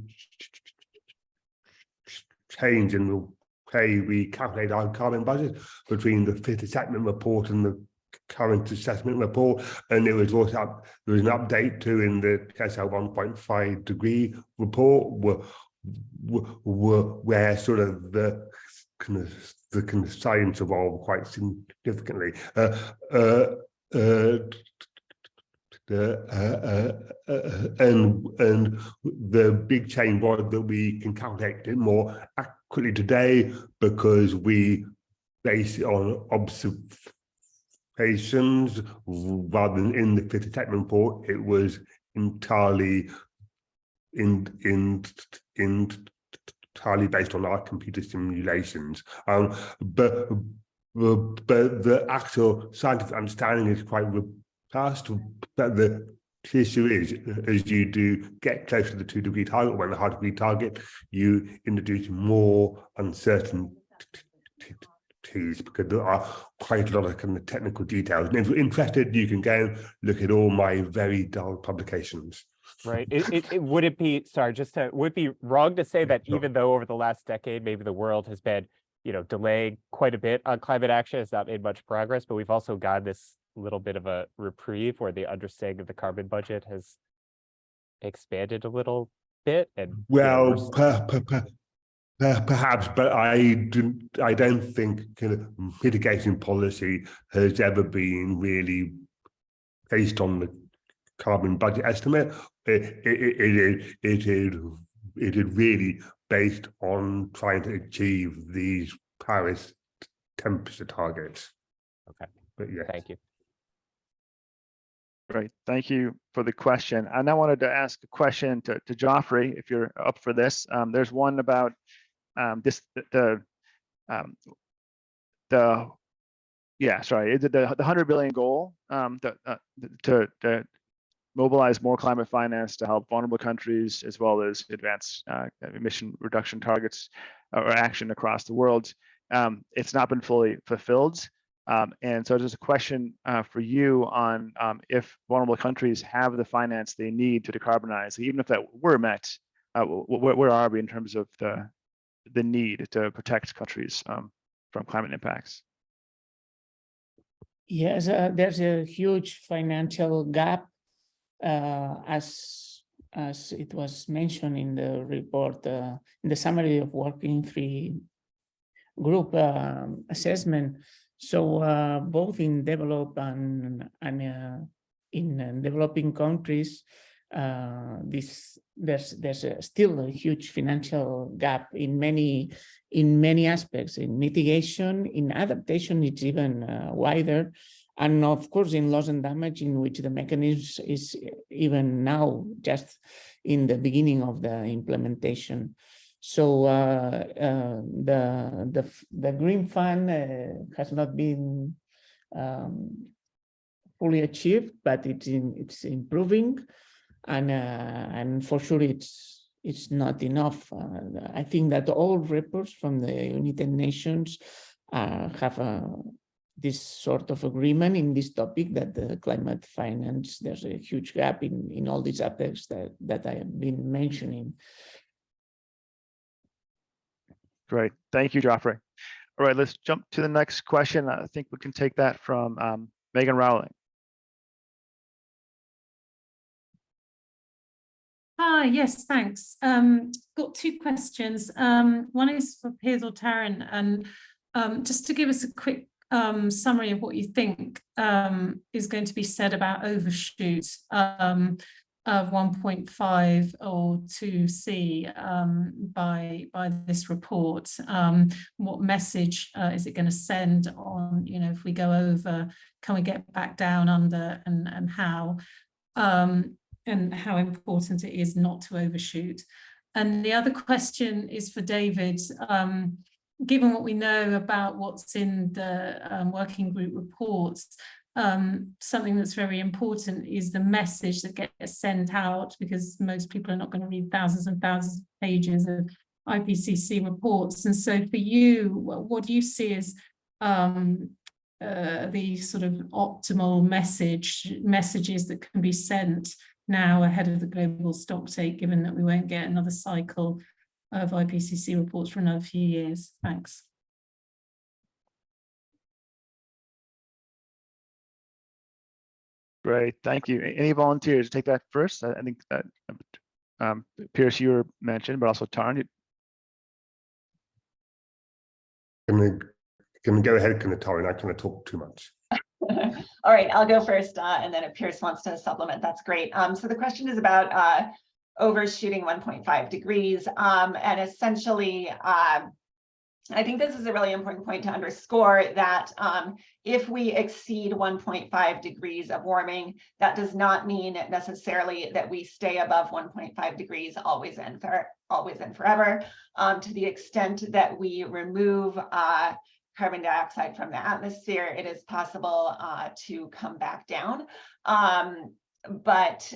change in the way we calculate our carbon budget between the fifth assessment report and the current assessment report, and it was brought up. There was an update too in the SL 1.5 degree report where sort of the the science evolved quite significantly. And the big change was that we can calculate it more accurately today because we base it on observations rather than in the fifth assessment report. It was entirely entirely based on our computer simulations. But the actual scientific understanding is quite robust. But the issue is, as you do get closer to the 2-degree target, when the hard-degree target, you introduce more uncertainties because there are quite a lot of kind of technical details. And if you're interested, you can go and look at all my very dull publications. Right. Would it be, sorry, would it be wrong to say that Sure. even though over the last decade, maybe the world has been, delaying quite a bit on climate action, has not made much progress, but we've also got this little bit of a reprieve where the understanding of the carbon budget has expanded a little bit? And well, perhaps, but I don't think kind of mitigation policy has ever been really based on the carbon budget estimate. It is really based on trying to achieve these Paris temperature targets. Okay. But yeah. Thank you. Great, thank you for the question. I now wanted to ask a question to Joffrey, if you're up for this. There's one about the $100 billion goal to mobilize more climate finance to help vulnerable countries as well as advance emission reduction targets or action across the world. It's not been fully fulfilled. And so there's a question for you on if vulnerable countries have the finance they need to decarbonize, even if that were met, where are we in terms of the need to protect countries from climate impacts? Yes, there's a huge financial gap, as it was mentioned in the report, in the summary of working three group assessment. So both in developed and in developing countries, there's still a huge financial gap in many aspects. In mitigation, in adaptation, it's even wider, and of course in loss and damage, in which the mechanism is even now just in the beginning of the implementation. So the Green Fund has not been fully achieved, but it's improving, and for sure it's not enough. I think that all reports from the United Nations have this sort of agreement in this topic, that the climate finance, there's a huge gap in all these aspects that I have been mentioning. Great, thank you, Joffrey. All right, let's jump to the next question. I think we can take that from Megan Rowling. Hi, yes, thanks. Got two questions. One is for Piers or Taryn, and just to give us a quick summary of what you think is going to be said about overshoot of 1.5 or 2C by this report. What message is it going to send on, if we go over, can we get back down under, and how important it is not to overshoot. And the other question is for David. Given what we know about what's in the working group reports, something that's very important is the message that gets sent out, because most people are not going to read thousands and thousands of pages of IPCC reports. And so for you, what do you see as the sort of optimal messages that can be sent now ahead of the global stocktake, given that we won't get another cycle of IPCC reports for another few years? Thanks. Great, thank you. Any volunteers to take that first? I think that Piers, you were mentioned, but also Taryn. Can go ahead, Tara, I kind of talk too much. All right, I'll go first, and then if Pierce wants to supplement, that's great. So the question is about overshooting 1.5 degrees, and essentially, I think this is a really important point to underscore that if we exceed 1.5 degrees of warming, that does not mean necessarily that we stay above 1.5 degrees always and forever. To the extent that we remove carbon dioxide from the atmosphere, it is possible to come back down. But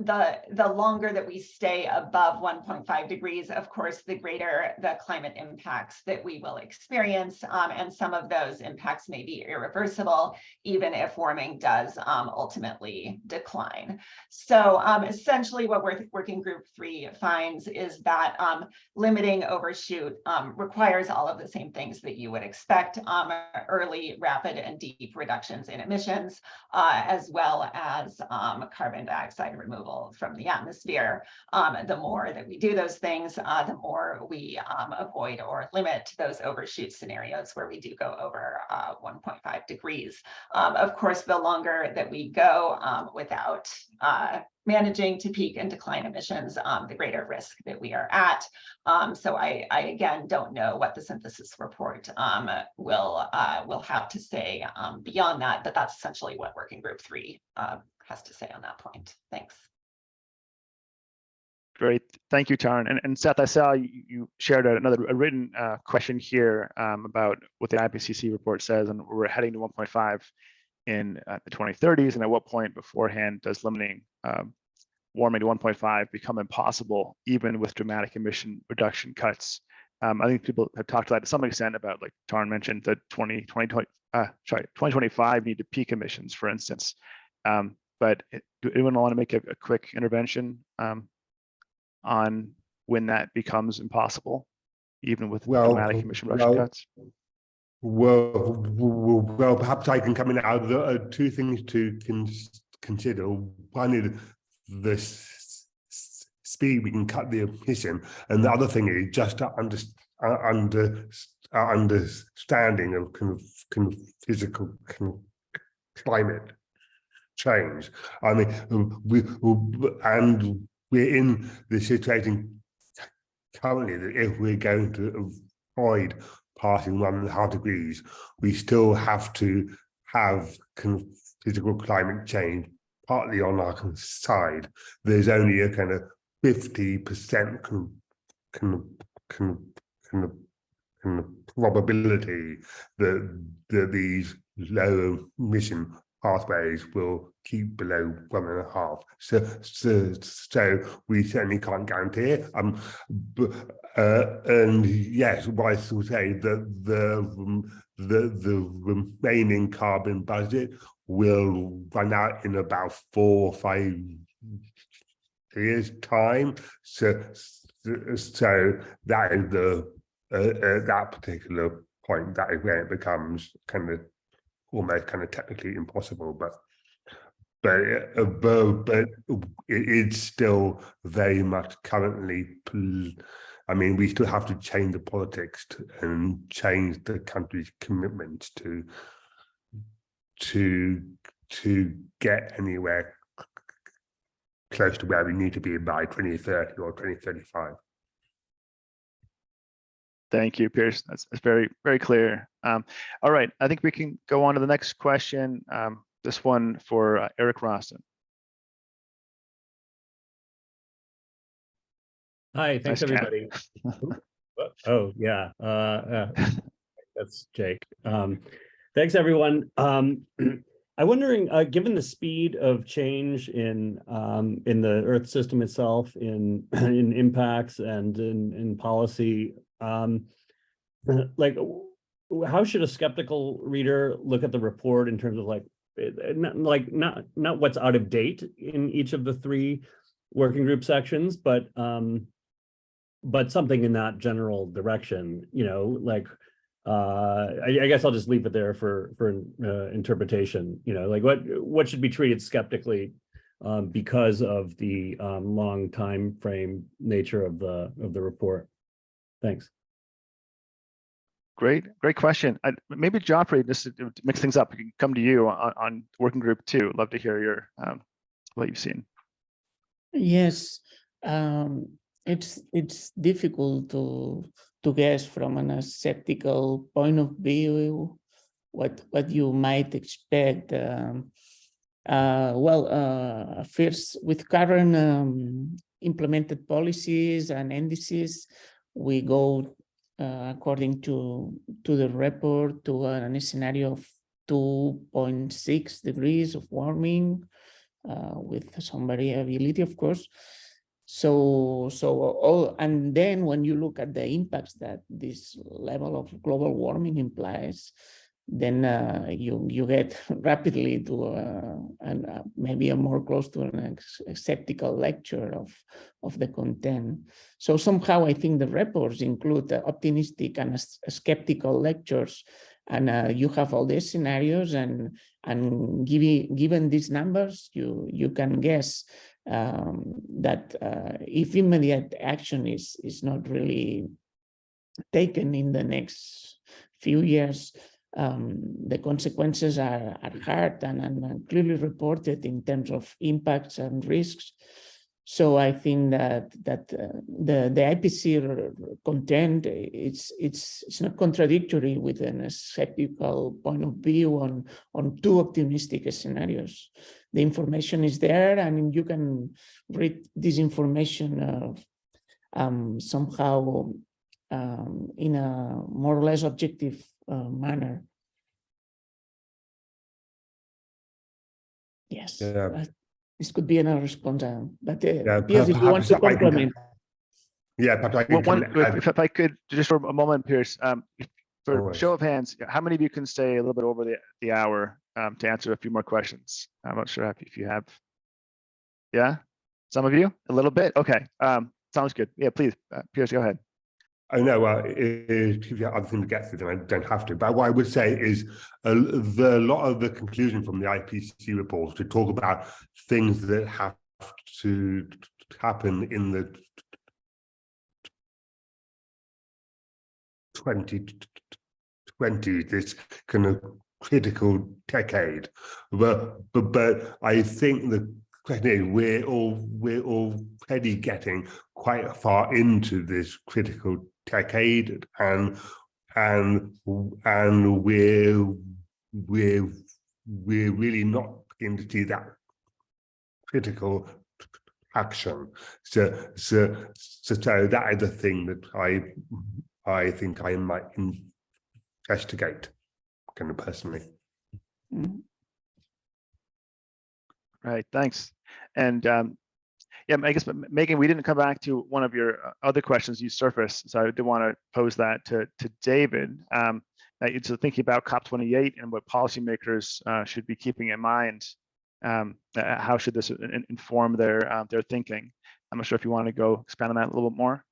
the longer that we stay above 1.5 degrees, of course, the greater the climate impacts that we will experience. And some of those impacts may be irreversible, even if warming does ultimately decline. So essentially what Working Group 3 finds is that limiting overshoot requires all of the same things that you would expect, early, rapid, and deep reductions in emissions, as well as carbon dioxide removal from the atmosphere. The more that we do those things, the more we avoid or limit those overshoot scenarios where we do go over 1.5 degrees. Of course, the longer that we go without managing to peak and decline emissions, the greater risk that we are at. So I again don't know what the synthesis report will have to say beyond that, but that's essentially what Working Group 3 has to say on that point. Thanks. Great, thank you, Taryn. And Seth, I saw you shared a written question here about what the IPCC report says, and we're heading to 1.5 in the 2030s, and at what point beforehand does limiting warming to 1.5 become impossible, even with dramatic emission reduction cuts? I think people have talked about that to some extent about, like Taryn mentioned, the 2025 need to peak emissions, for instance. But do anyone want to make a quick intervention on when that becomes impossible, even with dramatic emission reduction cuts? Well, perhaps I can come in out. There are two things to consider. One is the speed we can cut the emission, and the other thing is just understanding of physical climate change. I mean, we're in the situation currently that if we're going to avoid passing 1.5 degrees, we still have to have physical climate change partly on our side. There's only a kind of 50% probability that these low emission pathways will keep below 1.5. So we certainly can't guarantee it. And yes, what I will say that the remaining carbon budget will run out in about 4 or 5 years' time. So that is at that particular point, that is where it becomes almost technically impossible, but it's still very much currently. I mean, we still have to change the politics and change the country's commitments to get anywhere close to where we need to be by 2030 or 2035. Thank you, Pierce. That's very, very clear. All right, I think we can go on to the next question. This one for Eric Roston. Hi, thanks everybody. Oh yeah, that's Jake. Thanks everyone. I'm wondering, given the speed of change in the Earth system itself, in impacts and in policy, like how should a skeptical reader look at the report in terms of not what's out of date in each of the 3 working group sections, but something in that general direction, I guess I'll just leave it there for interpretation, like what should be treated skeptically because of the long time frame nature of the report. Thanks. Great question. Maybe Joffrey, just to mix things up, we can come to you on working group 2. Love to hear your what you've seen. Yes, it's difficult to guess from an skeptical point of view what you might expect. First, with current implemented policies and indices, we go according to the report to a scenario of 2.6 degrees of warming, with some variability, of course. And then when you look at the impacts that this level of global warming implies, then you get rapidly to maybe a more close to a skeptical lecture of the content. So somehow I think the reports include optimistic and skeptical lectures, and you have all these scenarios, and given these numbers, you can guess that if immediate action is not really taken in the next few years, the consequences are hard and clearly reported in terms of impacts and risks. So I think that the IPCC content, it's not contradictory with a skeptical point of view on 2 optimistic scenarios. The information is there, and you can read this information somehow in a more or less objective manner. Yes. Yeah. This could be another response, but Yeah, Piers, if you want to complement. Perhaps I Well, can add. if I could just for a moment, Pierce, for Always. show of hands, how many of you can stay a little bit over the hour to answer a few more questions? I'm not sure if you have. Yeah, some of you, a little bit. Okay, sounds good. Yeah, please, Pierce, go ahead. I know, if you have other things to get through, then I don't have to. But what I would say is a lot of the conclusion from the IPCC report to talk about things that have to happen in the 2020, this kind of critical decade. But I think the question is we're already getting quite far into this critical decade, and we're really not beginning to see that critical action. So that is a thing that I think I might investigate, kind of personally. Mm-hmm. Right, thanks. And yeah, I guess, Megan, we didn't come back to one of your other questions you surfaced, so I did want to pose that to David. So thinking about COP28 and what policymakers should be keeping in mind, how should this inform their thinking? I'm not sure if you want to go expand on that a little bit more.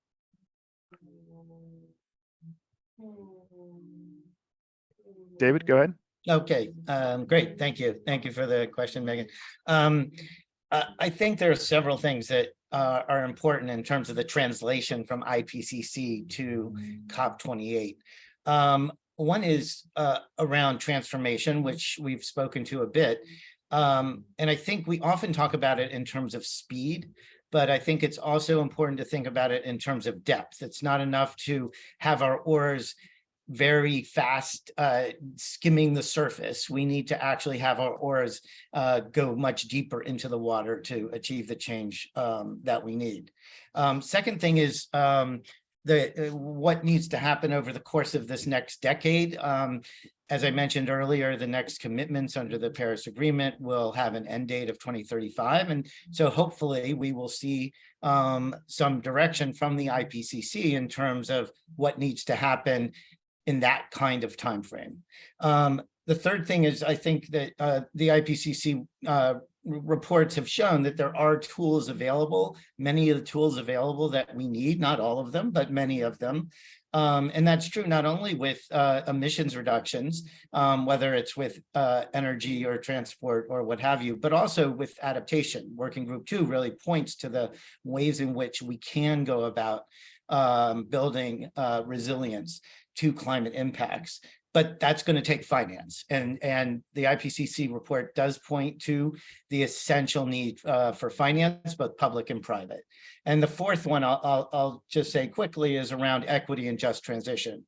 David, go ahead. Okay, great. Thank you. Thank you for the question, Megan. I think there are several things that are important in terms of the translation from IPCC to COP28. One is around transformation, which we've spoken to a bit. And I think we often talk about it in terms of speed, but I think it's also important to think about it in terms of depth. It's not enough to have our oars very fast skimming the surface. We need to actually have our oars go much deeper into the water to achieve the change that we need. Second thing is what needs to happen over the course of this next decade. As I mentioned earlier, the next commitments under the Paris Agreement will have an end date of 2035. And so hopefully we will see some direction from the IPCC in terms of what needs to happen in that kind of time frame. The third thing is, I think that the IPCC reports have shown that there are tools available, many of the tools available that we need, not all of them, but many of them. And that's true not only with emissions reductions, whether it's with energy or transport or what have you, but also with adaptation. Working Group 2 really points to the ways in which we can go about building resilience. to climate impacts. But that's going to take finance, and the IPCC report does point to the essential need for finance, both public and private. And the fourth one, I'll just say quickly, is around equity and just transition.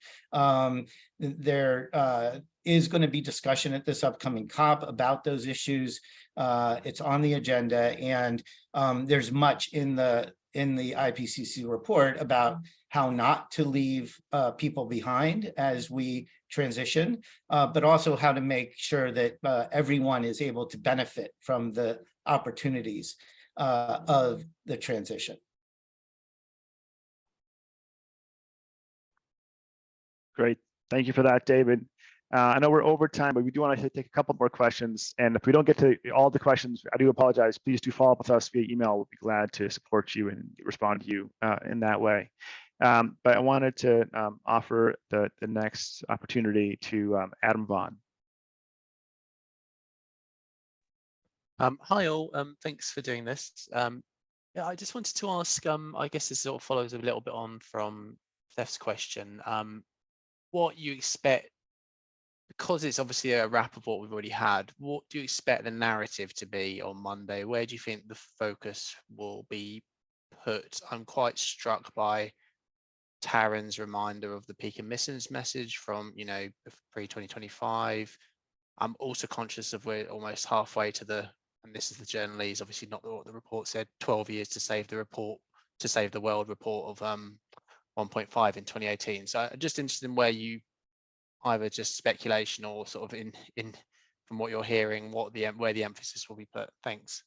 There is going to be discussion at this upcoming COP about those issues. It's on the agenda, and there's much in the IPCC report about how not to leave people behind as we transition, but also how to make sure that everyone is able to benefit from the opportunities of the transition. Great. Thank you for that, David. I know we're over time, but we do want to take a couple more questions. And if we don't get to all the questions, I do apologize. Please do follow up with us via email. We'll be glad to support you and respond to you in that way. But I wanted to offer the next opportunity to Adam Vaughn. Hi all, thanks for doing this. Yeah, I just wanted to ask, I guess this sort of follows a little bit on from Steph's question, what you expect, because it's obviously a wrap of what we've already had, what do you expect the narrative to be on Monday? Where do you think the focus will be put? I'm quite struck by Taryn's reminder of the peak emissions message from, pre-2025. I'm also conscious of we're almost halfway to and this is the journalese, obviously not what the report said, 12 years to save the world report of 1.5 in 2018. So I'm just interested in where you, either just speculation or sort of in from what you're hearing, where the emphasis will be put. Thanks.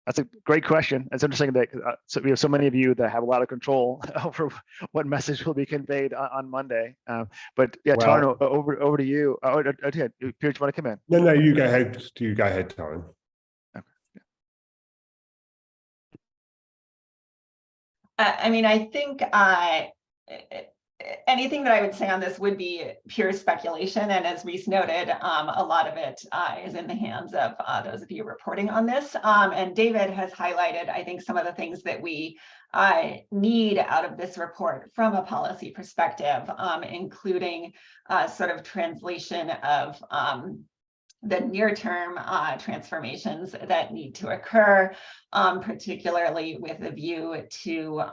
That's a great question. It's interesting that so we have so many of you that have a lot of control over what message will be conveyed on Monday. But yeah, Well, Taryn, over to you. Okay, Piers, you want to come in? No, you go ahead. You go ahead, Taryn. Okay. I mean, I think anything that I would say on this would be pure speculation. And as Reese noted, a lot of it is in the hands of those of you reporting on this. And David has highlighted, I think, some of the things that we need out of this report from a policy perspective, including sort of translation of the near-term transformations that need to occur, particularly with a view to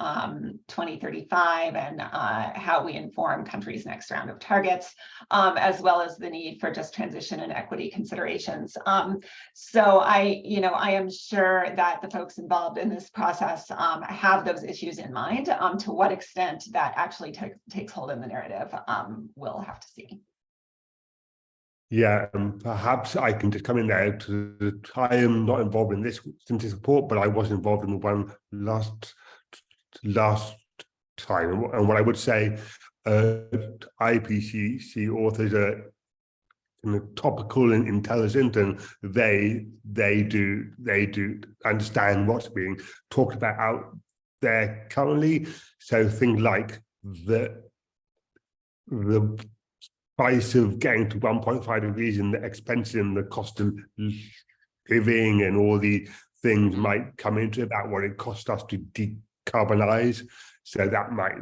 2035 and how we inform countries' next round of targets, as well as the need for just transition and equity considerations. So I am sure that the folks involved in this process have those issues in mind. To what extent that actually takes hold in the narrative, we'll have to see. Yeah, perhaps I can just come in there. I am not involved in this report, but I was involved in the one last time. And what I would say, IPCC authors are topical and intelligent, and they do understand what's being talked about out there currently. So things like the price of getting to 1.5 degrees and the expense and the cost of living and all the things might come into about what it costs us to decarbonize. So that might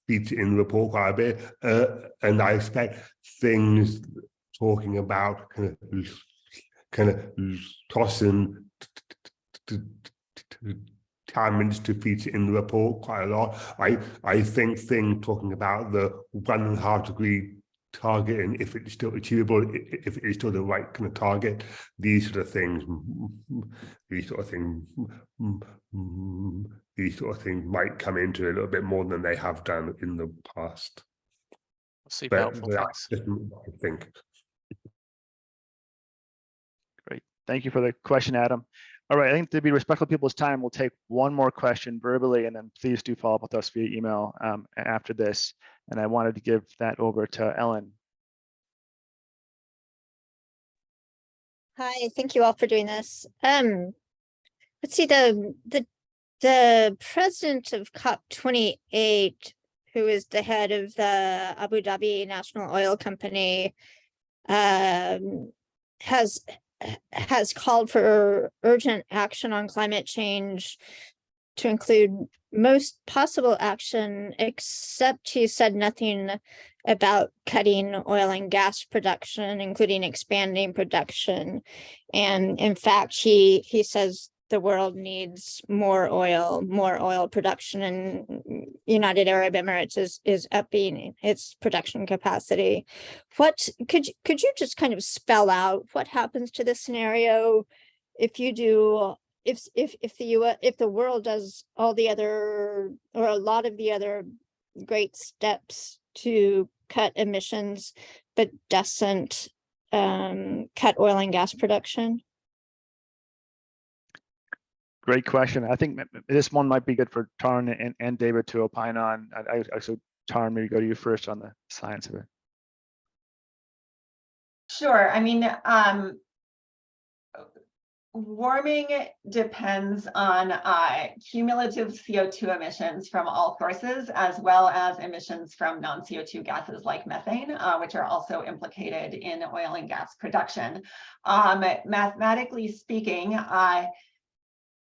feed in the report quite a bit. And I expect things talking about kind of costs and minutes to feature in the report quite a lot. I think talking about the 1.5 degree target and if it's still achievable, if it is still the right kind of target, these sort of things might come into a little bit more than they have done in the past. Super helpful, thanks. I think. Great, thank you for the question, Adam. All right, I think to be respectful of people's time, we'll take one more question verbally, and then please do follow up with us via email after this. And I wanted to give that over to Ellen. Hi, thank you all for doing this. Let's see, the president of COP28, who is the head of the Abu Dhabi National Oil Company, has called for urgent action on climate change to include most possible action, except he said nothing about cutting oil and gas production, including expanding production. And in fact, he says the world needs more oil production, and United Arab Emirates is upping its production capacity. What could you just kind of spell out what happens to this scenario if you do, if the world does all the other, or a lot of the other great steps to cut emissions, but doesn't cut oil and gas production? Great question. I think this one might be good for Taryn and David to opine on. So Taryn, maybe go to you first on the science of it. Sure. I mean, warming depends on cumulative CO2 emissions from all sources, as well as emissions from non-CO2 gases like methane, which are also implicated in oil and gas production. Mathematically speaking,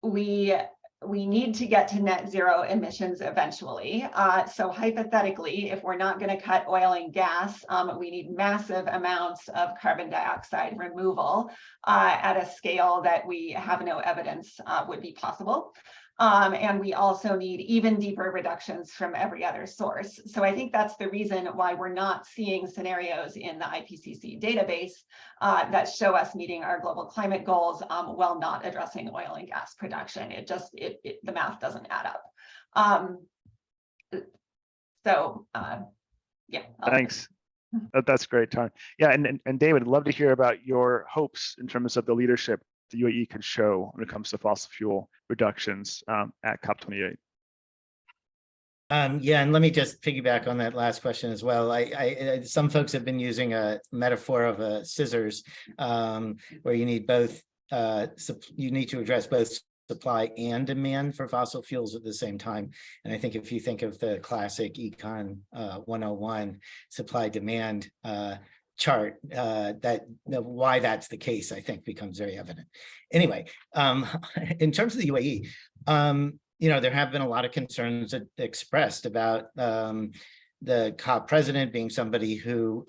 we need to get to net zero emissions eventually. So hypothetically, if we're not going to cut oil and gas, we need massive amounts of carbon dioxide removal at a scale that we have no evidence would be possible. And we also need even deeper reductions from every other source. So I think that's the reason why we're not seeing scenarios in the IPCC database that show us meeting our global climate goals while not addressing oil and gas production. The math doesn't add up. Yeah. Thanks. That's great, Taryn. Yeah, and David, I'd love to hear about your hopes in terms of the leadership the UAE can show when it comes to fossil fuel reductions at COP28. Yeah, and let me just piggyback on that last question as well. Some folks have been using a metaphor of a scissors, where you need both. You need to address both supply and demand for fossil fuels at the same time. And I think if you think of the classic Econ 101 supply demand chart, why that's the case, I think becomes very evident. Anyway, in terms of the UAE, there have been a lot of concerns expressed about the COP president being somebody who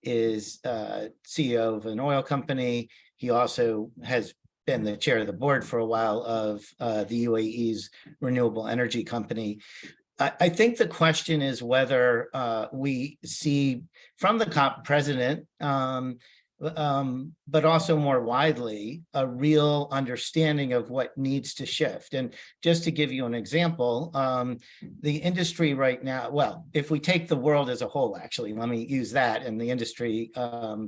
is CEO of an oil company. He also has been the chair of the board for a while of the UAE's renewable energy company. I think the question is whether we see from the COP president, but also more widely, a real understanding of what needs to shift. And just to give you an example, the industry right now, well, if we take the world as a whole, actually, let me use that, and the industry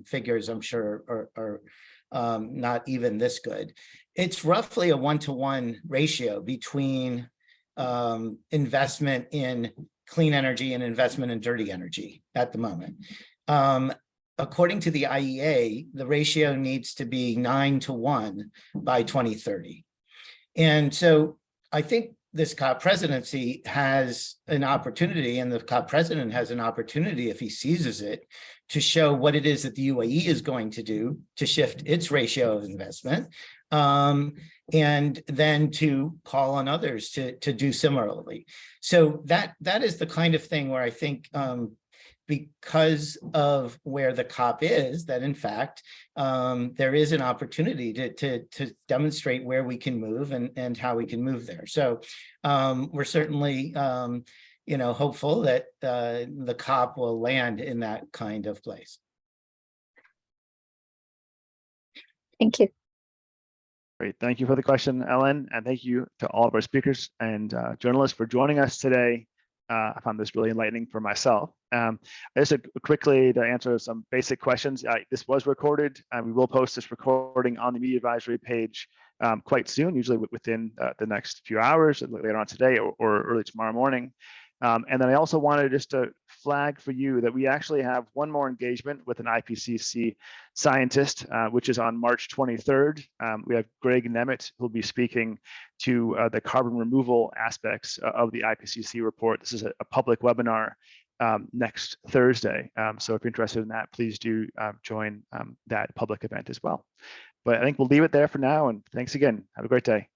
figures, I'm sure, are not even this good. It's roughly a 1-to-1 ratio between investment in clean energy and investment in dirty energy at the moment. According to the IEA, the ratio needs to be 9-to-1 by 2030. And so I think this COP presidency has an opportunity, and the COP president has an opportunity, if he seizes it, to show what it is that the UAE is going to do to shift its ratio of investment, and then to call on others to do similarly. So that is the kind of thing where I think, because of where the COP is, that in fact, there is an opportunity to demonstrate where we can move and how we can move there. So we're certainly hopeful that the COP will land in that kind of place. Thank you. Great. Thank you for the question, Ellen. And thank you to all of our speakers and journalists for joining us today. I found this really enlightening for myself. Just quickly to answer some basic questions. This was recorded. We will post this recording on the media advisory page quite soon, usually within the next few hours, later on today or early tomorrow morning. And then I also wanted just to flag for you that we actually have one more engagement with an IPCC scientist, which is on March 23rd. We have Greg Nemeth, who'll be speaking to the carbon removal aspects of the IPCC report. This is a public webinar next Thursday. So if you're interested in that, please do join that public event as well. But I think we'll leave it there for now. And thanks again. Have a great day.